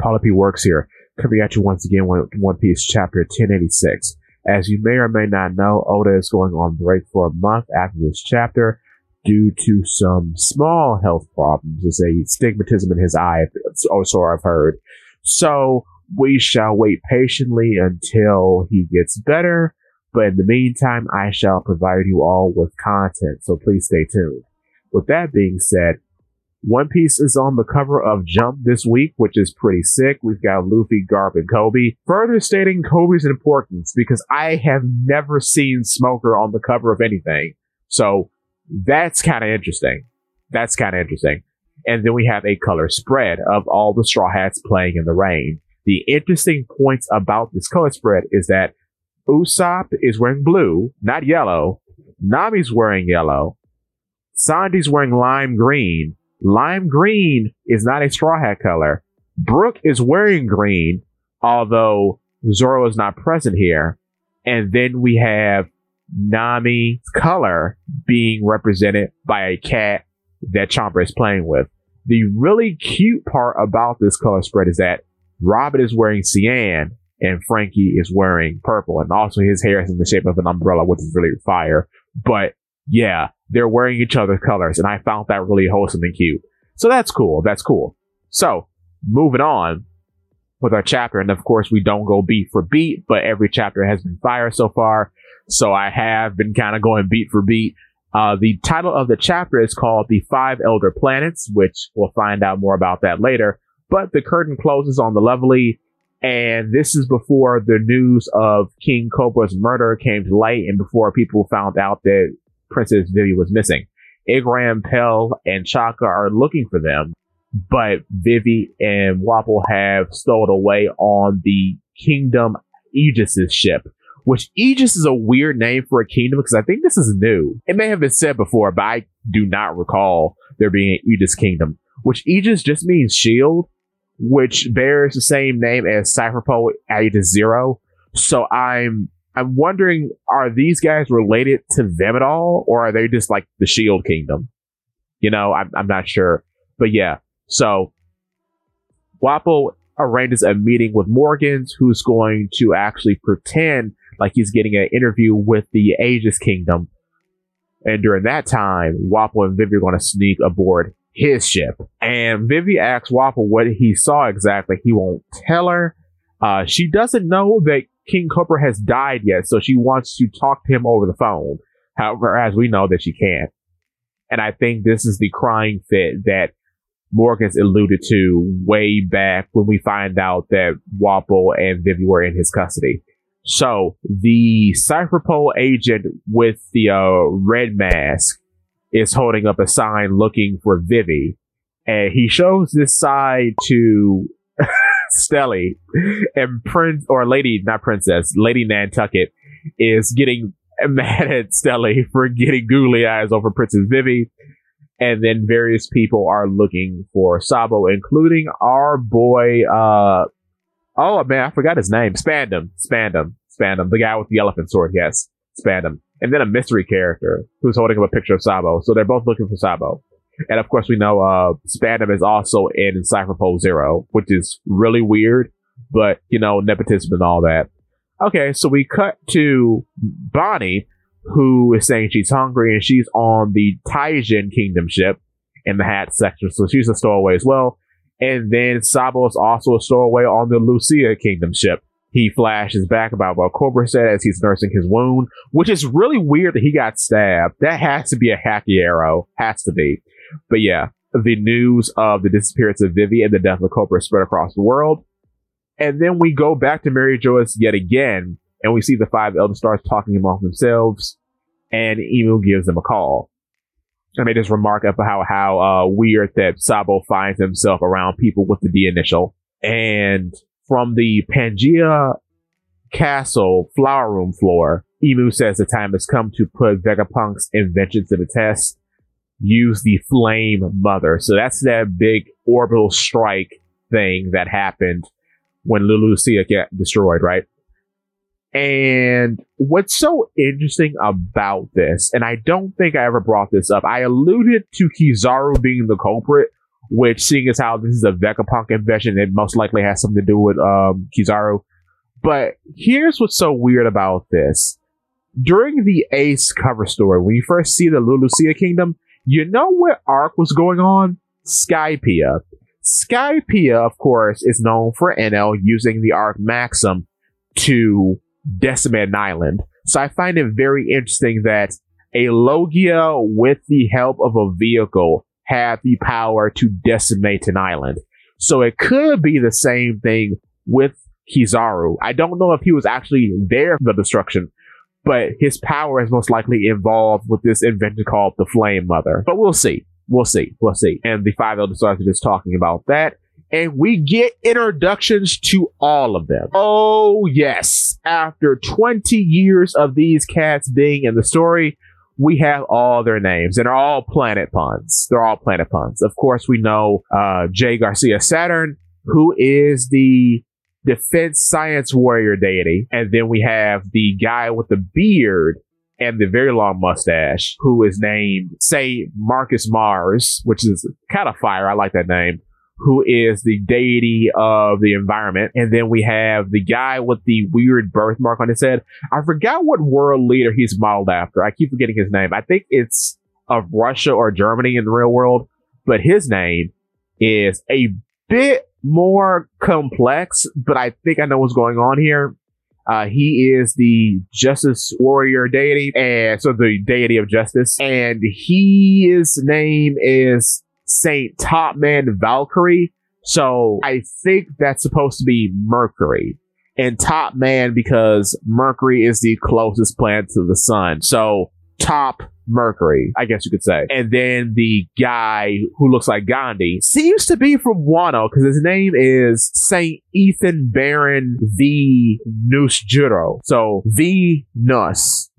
Polipede works here, coming at you once again with One Piece Chapter 1086. As you may or may not know, Oda is going on break for a month after this chapter due to some small health problems. There's a stigmatism in his eye, so I've heard. So we shall wait patiently until he gets better, but in the meantime, I shall provide you all with content, so please stay tuned. With that being said, One Piece is on the cover of Jump this week, which is pretty sick. We've got Luffy, Garp, and Kobe, further stating Kobe's importance because I have never seen Smoker on the cover of anything. So that's kind of interesting. And then we have a color spread of all the Straw Hats playing in the rain. The interesting points about this color spread is that Usopp is wearing blue, not yellow. Nami's wearing yellow. Sanji's wearing lime green. Lime green is not a Straw Hat color. Brook is wearing green, although Zoro is not present here. And then we have Nami's color being represented by a cat that Chomper is playing with. The really cute part about this color spread is that Robin is wearing cyan and Frankie is wearing purple. And also his hair is in the shape of an umbrella, which is really fire. But yeah, they're wearing each other's colors, and I found that really wholesome and cute. So that's cool. So, moving on with our chapter, and of course we don't go beat for beat, but every chapter has been fire so far, so I have been kind of going beat for beat. The title of the chapter is called The Five Elder Planets, which we'll find out more about that later, but the curtain closes on the lovely, and this is before the news of King Cobra's murder came to light, and before people found out that Princess Vivi was missing. Igram, Pell, and Chaka are looking for them, but Vivi and Wapol have stowed away on the Kingdom Aegis' ship, which Aegis is a weird name for a kingdom because I think this is new. It may have been said before, but I do not recall there being an Aegis kingdom, which Aegis just means shield, which bears the same name as Cypherpole Aegis Zero. So I'm wondering, are these guys related to them at all, or are they just like the Shield Kingdom? You know, I'm not sure. But yeah, so Wapol arranges a meeting with Morgans, who's going to actually pretend like he's getting an interview with the Aegis Kingdom. And during that time, Wapol and Vivi are going to sneak aboard his ship. And Vivi asks Wapol what he saw exactly. He won't tell her. She doesn't know that King Cobra has died yet, so she wants to talk to him over the phone. However, as we know that she can't. And I think this is the crying fit that Morgan's alluded to way back when we find out that Wapol and Vivi were in his custody. So the Cypherpole agent with the red mask is holding up a sign looking for Vivi, and he shows this side to Stelly, and Lady Nantucket is getting mad at Stelly for getting googly eyes over Princess Vivi. And then various people are looking for Sabo, including our boy, oh man, I forgot his name. Spandam, the guy with the elephant sword, yes, Spandam. And then a mystery character who's holding up a picture of Sabo. So they're both looking for Sabo. And of course, we know Spandam is also in Cypherpole Zero, which is really weird, but you know, nepotism and all that. Okay, so we cut to Bonnie, who is saying she's hungry, and she's on the Taijin Kingdom ship in the hat section, so she's a stowaway as well. And then Sabo is also a stowaway on the Lucia Kingdom ship. He flashes back about what Cobra said as he's nursing his wound, which is really weird that he got stabbed. That has to be a hacky arrow. Has to be. But yeah, the news of the disappearance of Vivi and the death of Cobra spread across the world. And then we go back to Mary Joyce yet again, and we see the five Elder Stars talking among themselves, and Emu gives them a call. And they just remark about how weird that Sabo finds himself around people with the D initial. And from the Pangea Castle flower room floor, Emu says the time has come to put Vegapunk's invention to the test. Use the Flame Mother. So that's that big orbital strike thing that happened when Lucia got destroyed, right? And what's so interesting about this, and I don't think I ever brought this up, I alluded to Kizaru being the culprit which, seeing as how this is a Vegapunk invention, it most likely has something to do with Kizaru. But here's what's so weird about this. During the Ace cover story, when you first see the Lulusia Kingdom, you know what arc was going on? Skypiea. Skypiea, of course, is known for Enel using the arc Maxim to decimate an island. So I find it very interesting that a Logia, with the help of a vehicle, had the power to decimate an island. So it could be the same thing with Kizaru. I don't know if he was actually there for the destruction, but his power is most likely involved with this invention called the Flame Mother. But we'll see. We'll see. We'll see. And the Five Elder Stars are just talking about that. And we get introductions to all of them. Oh, yes. After 20 years of these cats being in the story, we have all their names. And they're all planet puns. They're all planet puns. Of course, we know Jay Garcia Saturn, who is the defense science warrior deity. And then we have the guy with the beard and the very long mustache, who is named, say, Marcus Mars, which is kind of fire. I like that name. Who is the deity of the environment. And then we have the guy with the weird birthmark on his head. I forgot what world leader he's modeled after. I keep forgetting his name. I think it's of Russia or Germany in the real world. But his name is a bit more complex, but I think I know what's going on here. He is the justice warrior deity, and so the deity of justice. And his name is Saint Topman Valkyrie. So I think that's supposed to be Mercury. And Topman because Mercury is the closest planet to the sun. So Top Mercury, I guess you could say. And then the guy who looks like Gandhi seems to be from Wano because his name is Saint Ethan Baron V. Nus Juro. So Venus.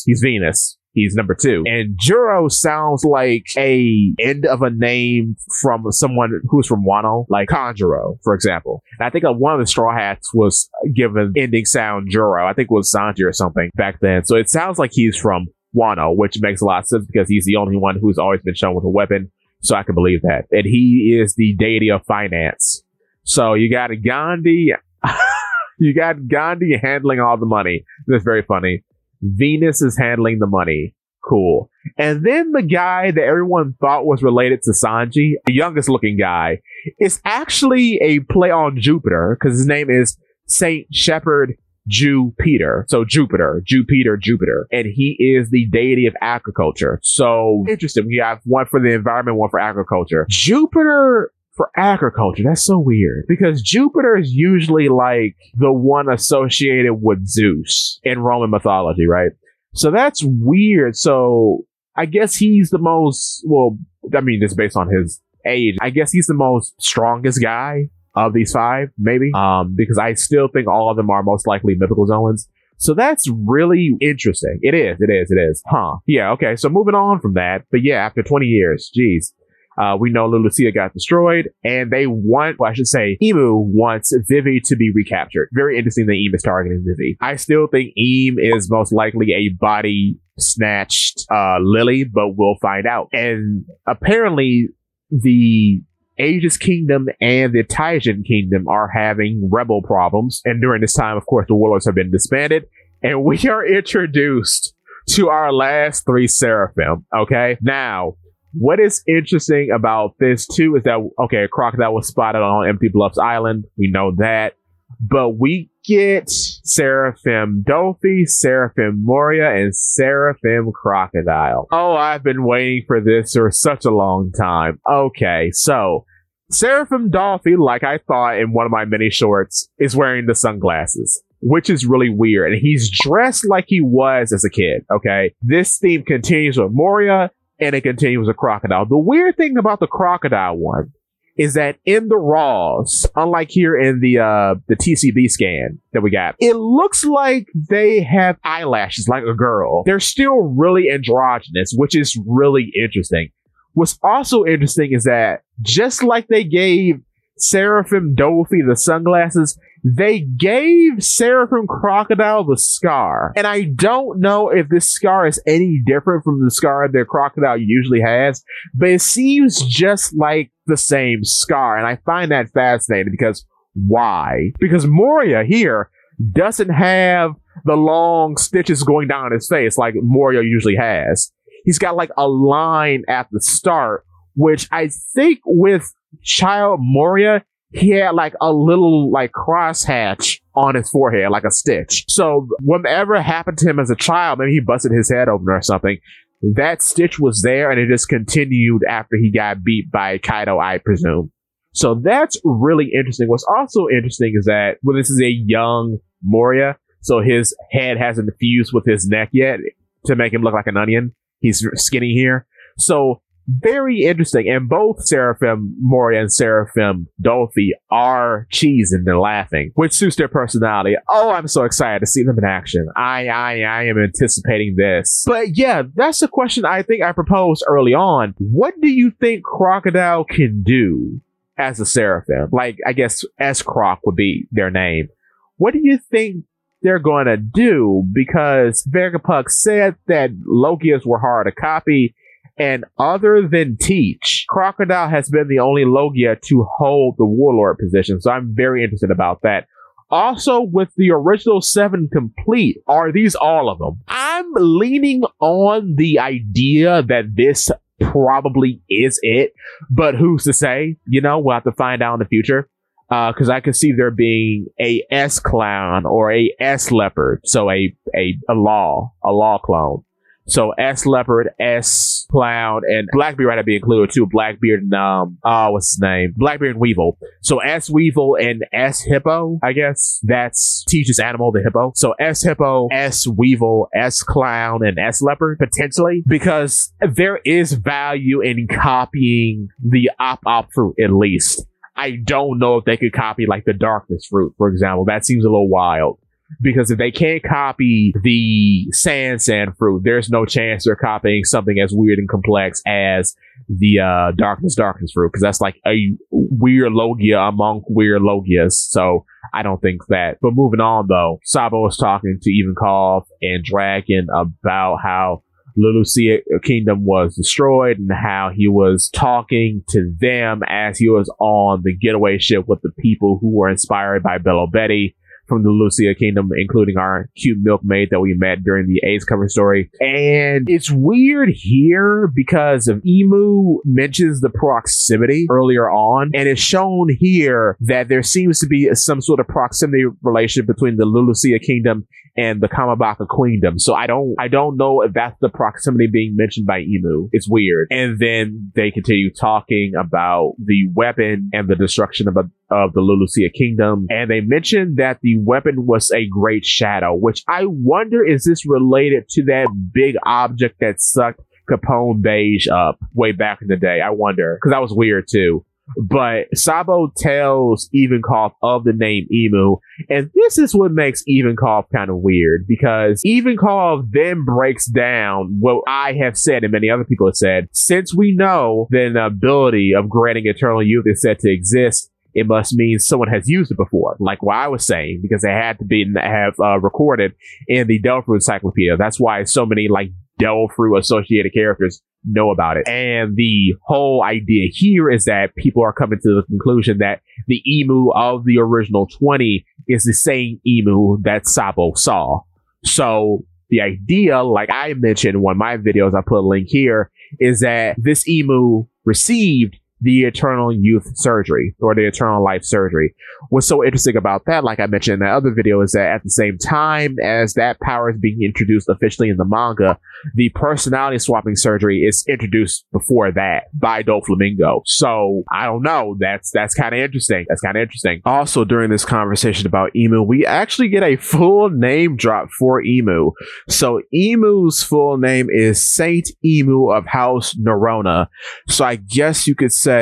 He's Venus. He's number 2. And Juro sounds like a end of a name from someone who's from Wano, like Kanjuro, for example. And I think one of the Straw Hats was given ending sound Juro. I think it was Sanji or something back then. So it sounds like he's from Wano, which makes a lot of sense because he's the only one who's always been shown with a weapon. So I can believe that. And he is the deity of finance. So you got Gandhi. You got Gandhi handling all the money. That's very funny. Venus is handling the money. Cool. And then the guy that everyone thought was related to Sanji, the youngest looking guy, is actually a play on Jupiter because his name is Saint Shepherd Jupiter. So Jupiter. And he is the deity of agriculture. So interesting. We have one for the environment, one for agriculture. Jupiter for agriculture. That's so weird because Jupiter is usually like the one associated with Zeus in Roman mythology, right? So that's weird. So I guess he's the most, well, I mean, it's based on his age. I guess he's the most strongest guy of these 5, maybe. Because I still think all of them are most likely mythical Zoans. So that's really interesting. It is. Huh. Yeah, okay. So moving on from that. But yeah, after 20 years, geez. We know Lulusia got destroyed, and they want, well, I should say, Emu wants Vivi to be recaptured. Very interesting that Eam is targeting Vivi. I still think Eam is most likely a body snatched Lily, but we'll find out. And apparently, the Aegis Kingdom and the Taijin Kingdom are having rebel problems. And during this time, of course, the warlords have been disbanded, and we are introduced to our last 3 Seraphim. Okay, now. What is interesting about this, too, is that, okay, a crocodile was spotted on Empty Bluffs Island. We know that. But we get Seraphim Dolphy, Seraphim Moria, and Seraphim Crocodile. Oh, I've been waiting for this for such a long time. Okay, so Seraphim Dolphy, like I thought in one of my mini shorts, is wearing the sunglasses, which is really weird. And he's dressed like he was as a kid, okay? This theme continues with Moria, and it continues with Crocodile. The weird thing about the Crocodile one is that in the Raws, unlike here in the TCB scan that we got, it looks like they have eyelashes like a girl. They're still really androgynous, which is really interesting. What's also interesting is that just like they gave Seraphim Dolphy the sunglasses, they gave Seraphim Crocodile the scar. And I don't know if this scar is any different from the scar that Crocodile usually has, but it seems just like the same scar. And I find that fascinating because why? Because Moria here doesn't have the long stitches going down his face like Moria usually has. He's got like a line at the start, which I think with Child Moria, he had like a little like crosshatch on his forehead, like a stitch. So whatever happened to him as a child, maybe he busted his head open or something, that stitch was there and it just continued after he got beat by Kaido, I presume. So that's really interesting. What's also interesting is that, well, this is a young Moria, so his head hasn't fused with his neck yet to make him look like an onion. He's skinny here. So very interesting. And both Seraphim Moria and Seraphim Dolphy are cheesing and laughing, which suits their personality. Oh, I'm so excited to see them in action. I am anticipating this. But yeah, that's the question I think I proposed early on. What do you think Crocodile can do as a Seraphim? Like, I guess S-Croc would be their name. What do you think they're going to do? Because Vegapunk said that Logias were hard to copy, and other than Teach, Crocodile has been the only Logia to hold the Warlord position, so I'm very interested about that. Also, with the original 7 complete, are these all of them? I'm leaning on the idea that this probably is it, but who's to say? You know, we'll have to find out in the future. Because I could see there being a S-Clown or a S-Leopard, so a law clone. So S-Leopard, S-Clown, and Blackbeard had to be included too. Blackbeard and, what's his name? Blackbeard and Weevil. So S-Weevil and S-Hippo, I guess. That's Teach's animal, the hippo. So S-Hippo, S-Weevil, S-Clown, and S-Leopard, potentially. Because there is value in copying the Op fruit, at least. I don't know if they could copy like the Darkness fruit, for example. That seems a little wild. Because if they can't copy the Sand fruit, there's no chance they're copying something as weird and complex as the Darkness fruit. Because that's like a weird Logia among weird Logias. So I don't think that. But moving on though, Sabo was talking to Ivankov and Dragon about how Lulusia Kingdom was destroyed and how he was talking to them as he was on the getaway ship with the people who were inspired by Bello Betty from the Lucia Kingdom, including our cute milkmaid that we met during the Ace cover story. And it's weird here because of Emu mentions the proximity earlier on, and it's shown here that there seems to be some sort of proximity relationship between the Lulusia Kingdom and the Kamabaka Queendom. So I don't know if that's the proximity being mentioned by Emu. It's weird. And then they continue talking about the weapon and the destruction of the Lulusia Kingdom. And they mentioned that the weapon was a great shadow, which I wonder, is this related to that big object that sucked Capone Beige up way back in the day? I wonder, because that was weird too. But Sabo tells Ivankov of the name Emu, and this is what makes Ivankov kind of weird, because Ivankov then breaks down what I have said and many other people have said. Since we know that an ability of granting eternal youth is said to exist, it must mean someone has used it before, like what I was saying, because it had to be recorded in the Delphi Encyclopedia. That's why so many like Delphi associated characters know about it. And the whole idea here is that people are coming to the conclusion that the Emu of the original 20 is the same Emu that Sabo saw. So the idea, like I mentioned in one of my videos, I put a link here, is that this Emu received the eternal youth surgery or the eternal life surgery. What's so interesting about that, like I mentioned in that other video, is that at the same time as that power is being introduced officially in the manga, the personality swapping surgery is introduced before that by Doflamingo. So I don't know. That's kind of interesting. That's kind of interesting. Also, during this conversation about Emu, we actually get a full name drop for Emu. So Emu's full name is Saint Emu of House Nerona. So I guess you could say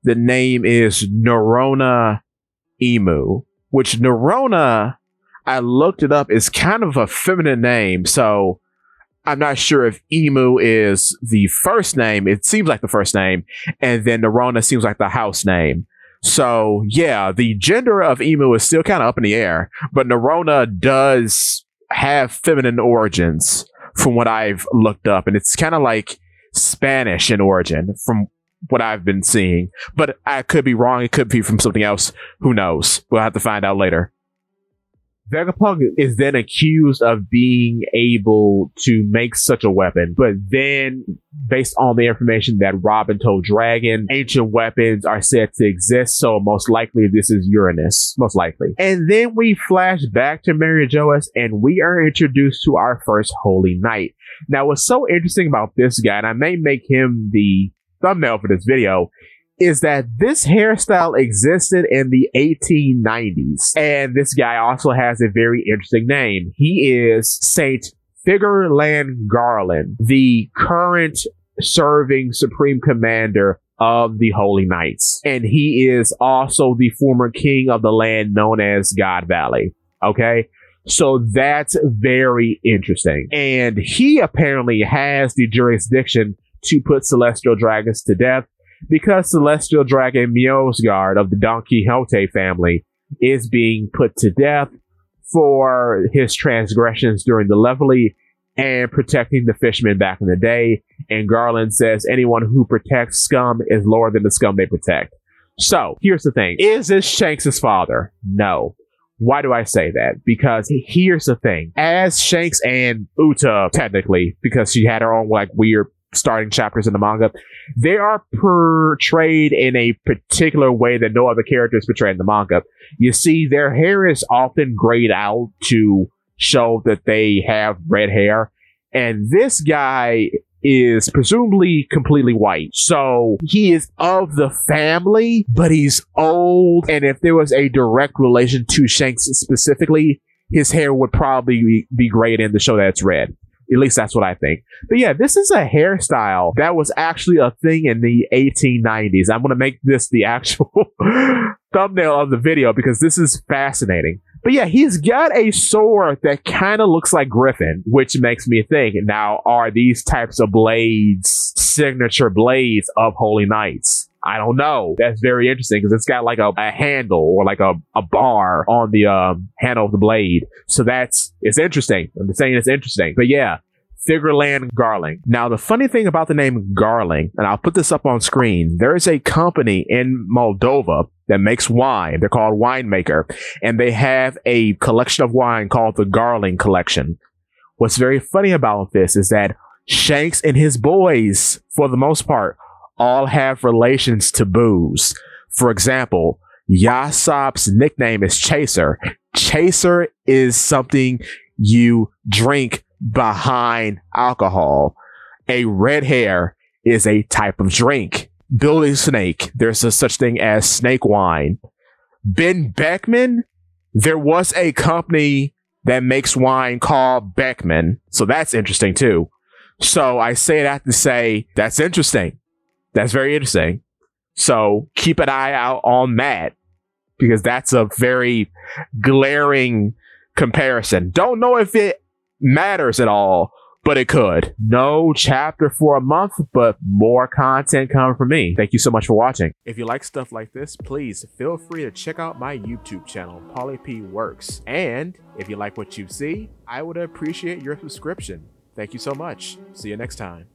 the name is Nerona Emu, which Nerona, I looked it up, is kind of a feminine name. So I'm not sure if Emu is the first name. It seems like the first name. And then Nerona seems like the house name. So yeah, the gender of Emu is still kind of up in the air, but Nerona does have feminine origins from what I've looked up, and it's kind of like Spanish in origin from what I've been seeing. But I could be wrong. It could be from something else. Who knows? We'll have to find out later. Vegapunk is then accused of being able to make such a weapon, but then, based on the information that Robin told Dragon, ancient weapons are said to exist, so most likely this is Uranus, most likely. And then we flash back to Mary Joas, and we are introduced to our first Holy Knight. Now, what's so interesting about this guy, and I may make him the thumbnail for this video, is that this hairstyle existed in the 1890s. And this guy also has a very interesting name. He is Saint Figurland Garland, the current serving Supreme Commander of the Holy Knights. And he is also the former king of the land known as God Valley. Okay? So that's very interesting. And he apparently has the jurisdiction to put celestial dragons to death, because Celestial Dragon Mjolnir of the Don Quixote family is being put to death for his transgressions during the Levelly and protecting the fishermen back in the day. And Garland says anyone who protects scum is lower than the scum they protect. So, here's the thing. Is this Shanks' father? No. Why do I say that? Because here's the thing. As Shanks and Uta, technically, because she had her own like weird starting chapters in the manga, they are portrayed in a particular way that no other character is portrayed in the manga. You see, their hair is often grayed out to show that they have red hair, and this guy is presumably completely white. So he is of the family, but he's old, and if there was a direct relation to Shanks specifically, his hair would probably be grayed in to show that it's red. At least that's what I think. But yeah, this is a hairstyle that was actually a thing in the 1890s. I'm going to make this the actual thumbnail of the video because this is fascinating. But yeah, he's got a sword that kind of looks like Griffin, which makes me think, now, are these types of blades signature blades of Holy Knights? I don't know. That's very interesting because it's got like a handle or like a bar on the handle of the blade. So it's interesting. I'm just saying it's interesting. But yeah, Figurland Garling. Now, the funny thing about the name Garling, and I'll put this up on screen, there is a company in Moldova that makes wine. They're called Winemaker, and they have a collection of wine called the Garling Collection. What's very funny about this is that Shanks and his boys, for the most part, all have relations to booze. For example, Yasop's nickname is Chaser. Chaser is something you drink behind alcohol. A red hair is a type of drink. Billy Snake, there's a such thing as snake wine. Ben Beckman, there was a company that makes wine called Beckman. So that's interesting too. So I say that to say that's interesting. That's very interesting. So keep an eye out on that because that's a very glaring comparison. Don't know if it matters at all, but it could. No chapter for a month, but more content coming from me. Thank you so much for watching. If you like stuff like this, please feel free to check out my YouTube channel, Polipede Works. And if you like what you see, I would appreciate your subscription. Thank you so much. See you next time.